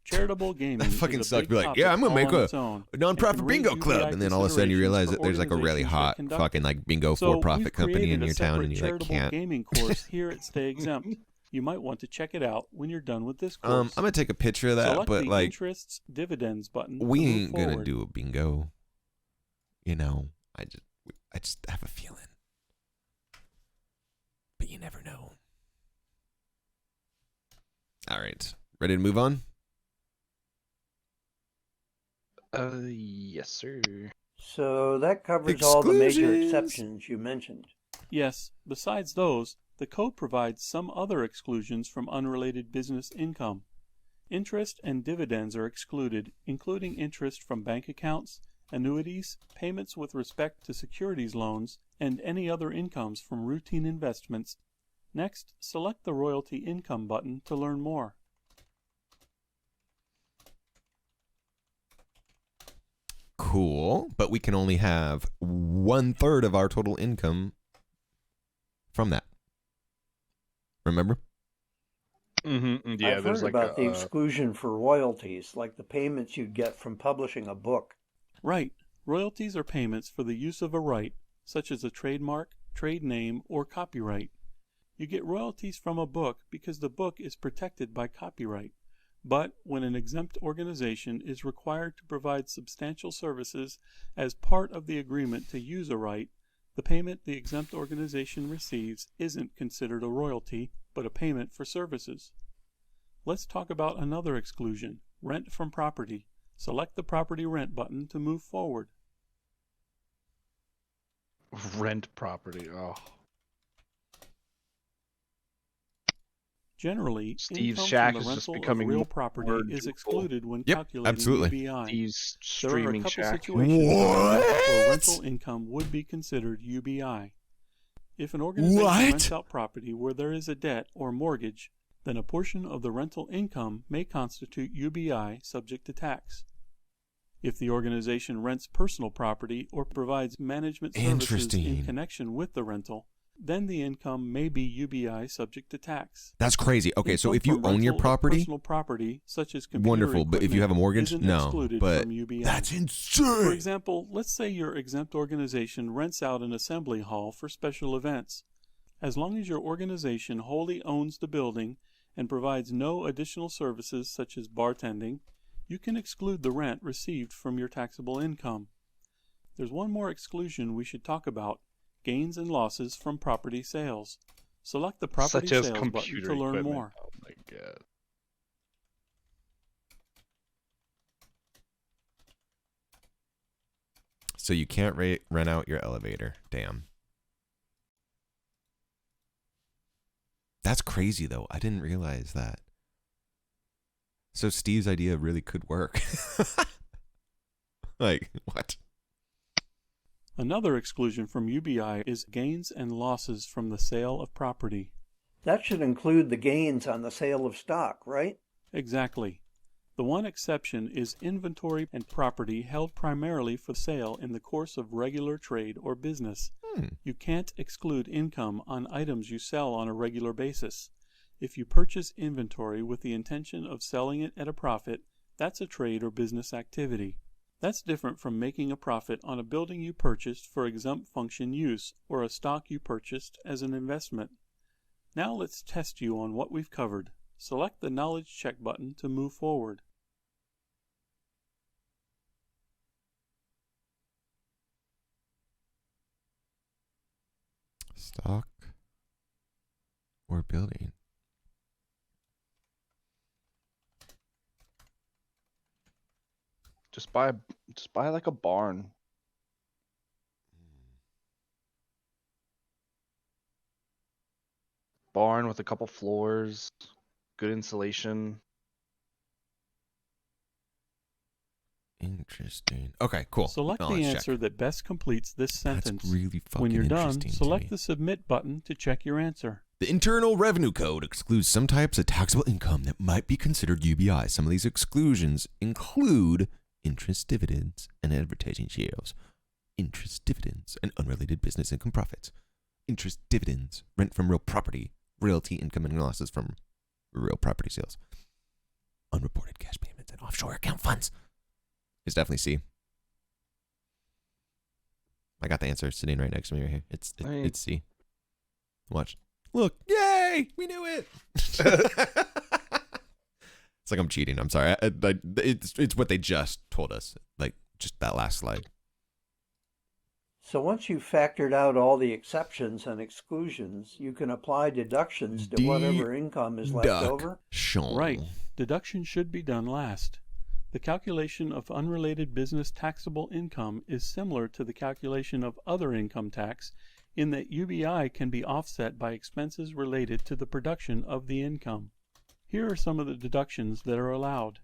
Charitable gaming That fucking is a sucks. big Be like, topic yeah, I'm gonna all make on a its own, non-profit and can bingo raise club, UBI and then all of a sudden you realize that there's like a really considerations for hot organizations that fucking like bingo So for-profit we've company in created a your town, separate and you like charitable can't. gaming course here at Stay Exempt. You might want to check it out when you're done with this course. I'm gonna take a picture of that, Select but the like interests dividends button. we to move ain't gonna forward. do a bingo. You know, I just have a feeling, but you never know. All right, ready to move on? Yes, sir. So that covers all the major Exclusions. exceptions you mentioned. Yes, besides those, the code provides some other exclusions from unrelated business income. Interest and dividends are excluded, including interest from bank accounts, annuities, payments with respect to securities loans, and any other incomes from routine investments. Next, select the royalty income button to learn more. Cool, but we can only have 1/3 of our total income from that. Remember? Mm-hmm. Yeah, I've there's heard like about the exclusion for royalties, like the payments you'd get from publishing a book. Right. Royalties are payments for the use of a right, such as a trademark, trade name, or copyright. You get royalties from a book because the book is protected by copyright. But when an exempt organization is required to provide substantial services as part of the agreement to use a right, the payment the exempt organization receives isn't considered a royalty, but a payment for services. Let's talk about another exclusion, rent from property. Select the property rent button to move forward. rent property. Oh, Generally, Steve's income shack from the is just rental of becoming real more property is doable. excluded when Yep, calculating absolutely. UBI. Steve's There are a streaming couple shack. situations where What? rental income would be considered UBI. If an organization What? rents out property where there is a debt or mortgage, then a portion of the rental income may constitute UBI subject to tax. If the organization rents personal property or provides management services Interesting. in connection with the rental, then the income may be UBI subject to tax. That's crazy. Okay, so Income if you from own your rental of property, personal property such as computer wonderful. But if you have a equipment mortgage, isn't no. excluded But from UBI. that's For insane. example, let's say your exempt organization rents out an assembly hall for special events. As long as your organization wholly owns the building and provides no additional services such as bartending, you can exclude the rent received from your taxable income. There's one more exclusion we should talk about: gains and losses from property sales. Select the property Such as sales button computer to learn equipment. more. Oh my god. So you can't rent out your elevator. Damn. That's crazy, though. I didn't realize that. So Steve's idea really could work. Like, what? Another exclusion from UBI is gains and losses from the sale of property. That should include the gains on the sale of stock, right? Exactly. The one exception is inventory and property held primarily for sale in the course of regular trade or business. You can't exclude income on items you sell on a regular basis. If you purchase inventory with the intention of selling it at a profit, that's a trade or business activity. That's different from making a profit on a building you purchased for exempt function use or a stock you purchased as an investment. Now let's test you on what we've covered. Select the Knowledge Check button to move forward. Stock or building? Just buy like a barn. Barn with a couple floors, good insulation. Interesting. Okay, cool. Select Now the let's check. answer that best completes this sentence. That's really fucking When you're done, interesting to select me. the Submit button to check your answer. The Internal Revenue Code excludes some types of taxable income that might be considered UBI. Some of these exclusions include interest, dividends, and advertising sales. Interest, dividends, and unrelated business income profits. Interest, dividends, rent from real property, royalty income and losses from real property sales. Unreported cash payments and offshore account funds. It's definitely C. I got the answer sitting right next to me right here. It's C. Watch. Look. Yay! We knew it. It's like I'm cheating. I'm sorry. It's what they just told us. Like, just that last slide. So once you've factored out all the exceptions and exclusions, you can apply deductions to whatever income is left over. Right. Deduction should be done last. The calculation of unrelated business taxable income is similar to the calculation of other income tax in that UBI can be offset by expenses related to the production of the income. Here are some of the deductions that are allowed.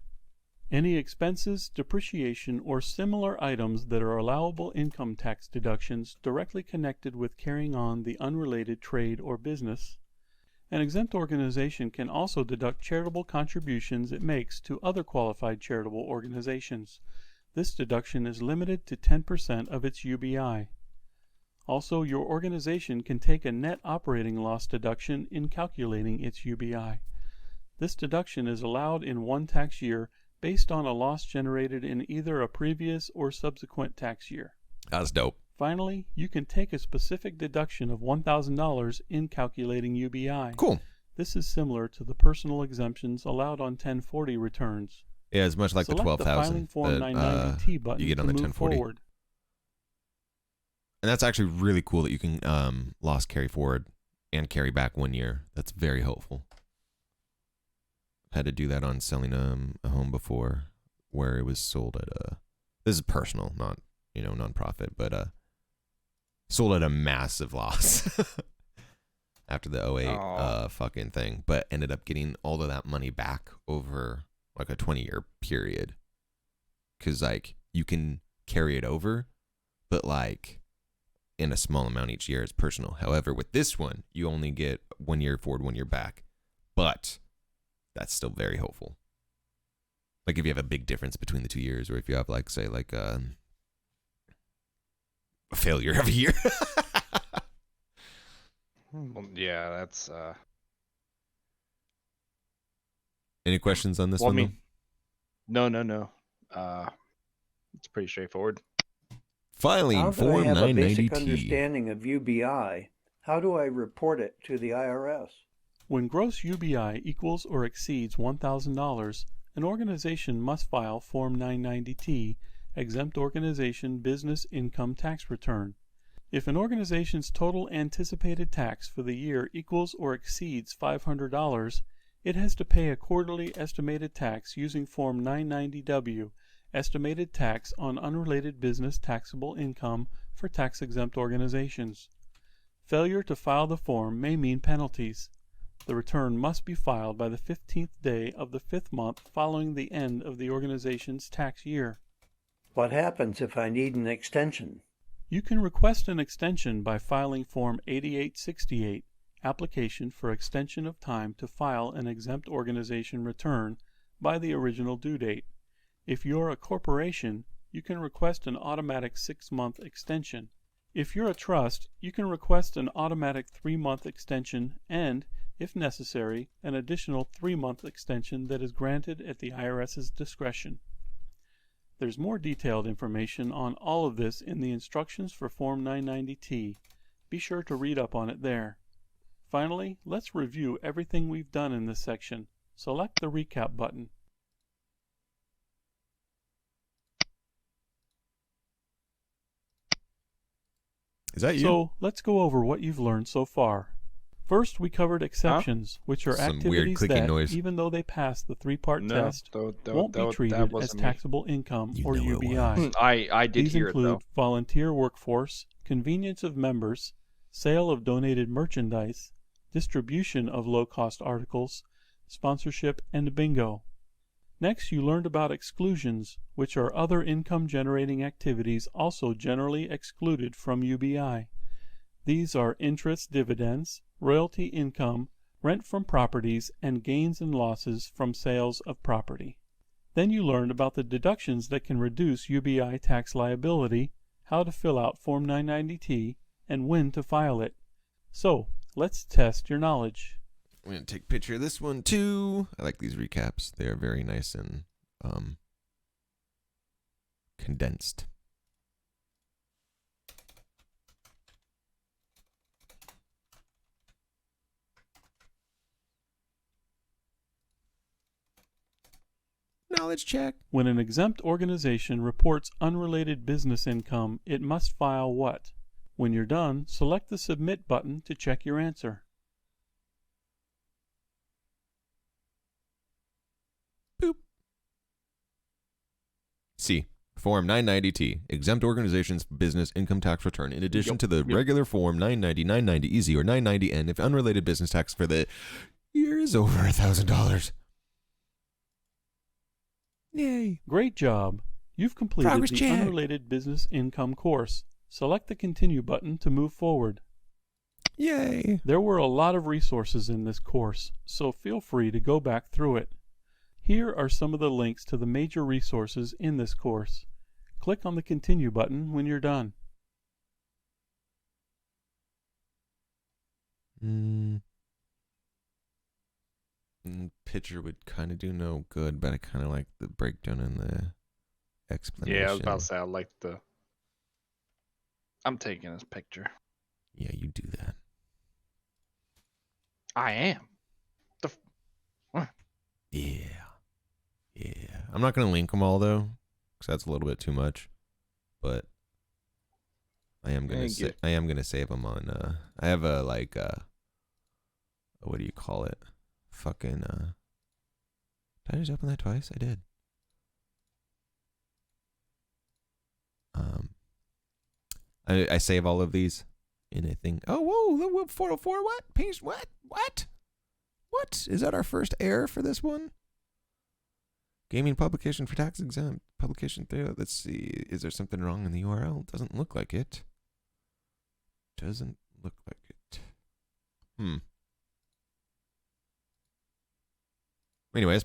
Any expenses, depreciation, or similar items that are allowable income tax deductions directly connected with carrying on the unrelated trade or business. An exempt organization can also deduct charitable contributions it makes to other qualified charitable organizations. This deduction is limited to 10% of its UBI. Also, your organization can take a net operating loss deduction in calculating its UBI. This deduction is allowed in one tax year based on a loss generated in either a previous or subsequent tax year. That's dope. Finally, you can take a specific deduction of $1,000 in calculating UBI. Cool. This is similar to the personal exemptions allowed on 1040 returns. Yeah, it's much like Select the 12,000 filing form that 990T button you get on to the move 1040. forward. And that's actually really cool that you can loss carry forward and carry back 1 year. That's very helpful. Had to do that on selling a home before, where it was sold at a. This is personal, not nonprofit, but sold at a massive loss after the 08 fucking thing, but ended up getting all of that money back over like a 20-year period, because like you can carry it over, but like in a small amount each year is personal. However, with this one, you only get 1 year forward, 1 year back, but that's still very helpful. Like if you have a big difference between the 2 years, or if you have like say like a failure of a year. Well, yeah, that's Any questions on this well, one? I mean, no. It's pretty straightforward. Filing Now that I form have a basic 990T. understanding of UBI, how do I report it to the IRS? When gross UBI equals or exceeds $1,000, an organization must file Form 990T, Exempt Organization Business Income Tax Return. If an organization's total anticipated tax for the year equals or exceeds $500, it has to pay a quarterly estimated tax using Form 990W, Estimated Tax on Unrelated Business Taxable Income for tax-exempt organizations. Failure to file the form may mean penalties. The return must be filed by the 15th day of the 5th month following the end of the organization's tax year. What happens if I need an extension? You can request an extension by filing Form 8868, Application for Extension of Time to File an Exempt Organization Return, by the original due date. If you're a corporation, you can request an automatic 6-month extension. If you're a trust, you can request an automatic 3-month extension and, if necessary, an additional 3-month extension that is granted at the IRS's discretion. There's more detailed information on all of this in the instructions for Form 990T. Be sure to read up on it there. Finally, let's review everything we've done in this section. Select the Recap button. Is that you? So, let's go over what you've learned so far. First, we covered exceptions, which are Some weird activities clicking that, noise. even though they pass the 3-part No, test, won't be treated as wasn't me. taxable income You or know it UBI. was. I did These hear it though. include volunteer workforce, convenience of members, sale of donated merchandise, distribution of low-cost articles, sponsorship, and bingo. Next, you learned about exclusions, which are other income-generating activities also generally excluded from UBI. These are interest dividends, royalty income, rent from properties, and gains and losses from sales of property. Then you learned about the deductions that can reduce UBI tax liability, how to fill out Form 990T, and when to file it. So, let's test your knowledge. I'm going to take a picture of this one too. I like these recaps. They are very nice and condensed. Knowledge check. When an exempt organization reports unrelated business income, it must file what? When you're done, select the Submit button to check your answer. Boop. C. Form 990T, Exempt Organizations Business Income Tax Return, in addition to the regular Form 990, 990EZ, or 990N if unrelated business tax for the year is over $1,000. Yay. Great job! You've completed Progress the check. Unrelated Business Income course. Select the Continue button to move forward. Yay. There were a lot of resources in this course, so feel free to go back through it. Here are some of the links to the major resources in this course. Click on the Continue button when you're done. Picture would kind of do no good, but I kind of like the breakdown and the explanation. Yeah, I was about to say I like the. I'm taking this picture. Yeah, you do that. I am. Yeah. I'm not gonna link them all though, because that's a little bit too much. But I am gonna save them on. I have a what do you call it? Fucking. Did I just open that twice? I did. I save all of these in a thing. Oh, whoa, 404, what? Page, what? What? Is that our first error for this one? Gaming publication for tax exempt. Publication 3. Let's see. Is there something wrong in the URL? Doesn't look like it. Doesn't look like it. Anyways.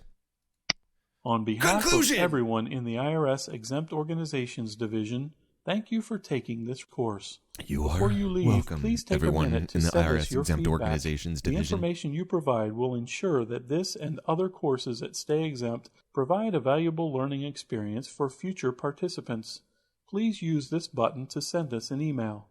On behalf Conclusion! of everyone in the IRS Exempt Organizations Division, thank you for taking this course. Before you leave, welcome, please take everyone a minute to in the send IRS us your Exempt feedback. Organizations The Division. information you provide will ensure that this and other courses at Stay Exempt provide a valuable learning experience for future participants. Please use this button to send us an email.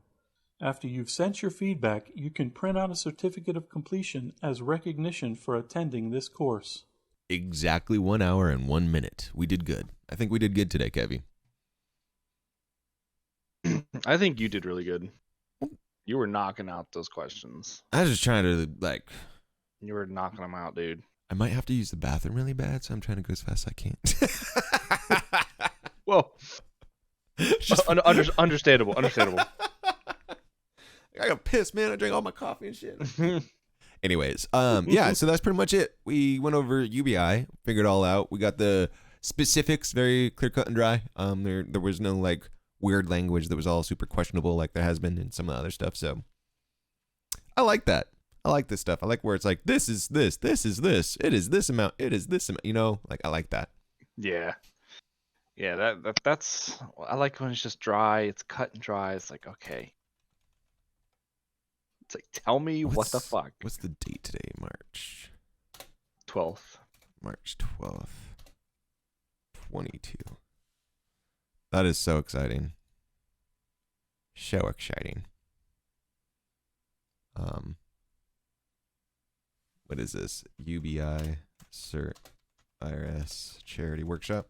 After you've sent your feedback, you can print out a certificate of completion as recognition for attending this course. Exactly 1 hour and 1 minute. We did good. I think we did good today, Kevy. I think you did really good. You were knocking out those questions. I was just trying to, You were knocking them out, dude. I might have to use the bathroom really bad, so I'm trying to go as fast as I can. Whoa. Understandable. I got pissed, man. I drank all my coffee and shit. Anyways, yeah, so that's pretty much it. We went over UBI, figured it all out. We got the specifics very clear cut and dry. There was no weird language that was all super questionable like there has been in some of the other stuff. So I like that. I like this stuff. I like where it's like, this is this is this, it is this amount, it is this amount, I like that. Yeah. Yeah, that's I like when it's just dry, it's cut and dry. It's like, okay. It's like, tell me what the fuck. What's the date today? March 12th. March 12th. 22. That is so exciting. So exciting. What is this? UBI Cert IRS Charity Workshop.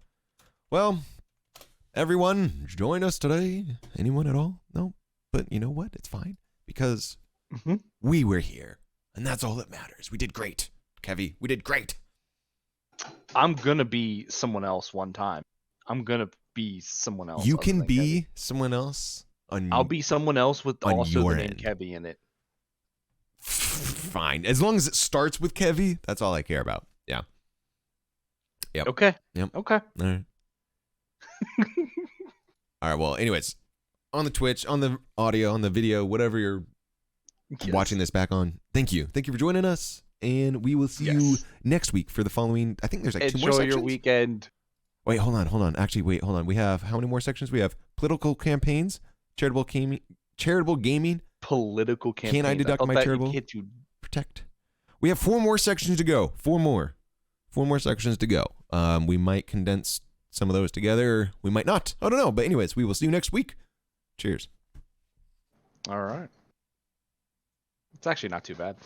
Well, everyone, join us today. Anyone at all? No? But you know what? It's fine. Because we were here. And that's all that matters. We did great. Kevy, we did great. I'm going to be someone else one time. I'm going to be someone else. You can be someone else. I'll be someone else with also the name end. Kevy in it. Fine. As long as it starts with Kevy, that's all I care about. Yeah. Yep. Okay. Yep. Okay. All right. All right. Well, anyways, on the Twitch, on the audio, on the video, whatever you're watching this back on, thank you. Thank you for joining us. And we will see you next week for the following. I think there's 2 more sections. Enjoy your weekend. Wait, hold on. Actually, wait, hold on. We have how many more sections? We have political campaigns, charitable gaming, political campaigns. Can I deduct my charitable protect? We have 4 more sections to go. 4 more sections to go. We might condense some of those together. We might not. I don't know. But anyways, we will see you next week. Cheers. All right. It's actually not too bad.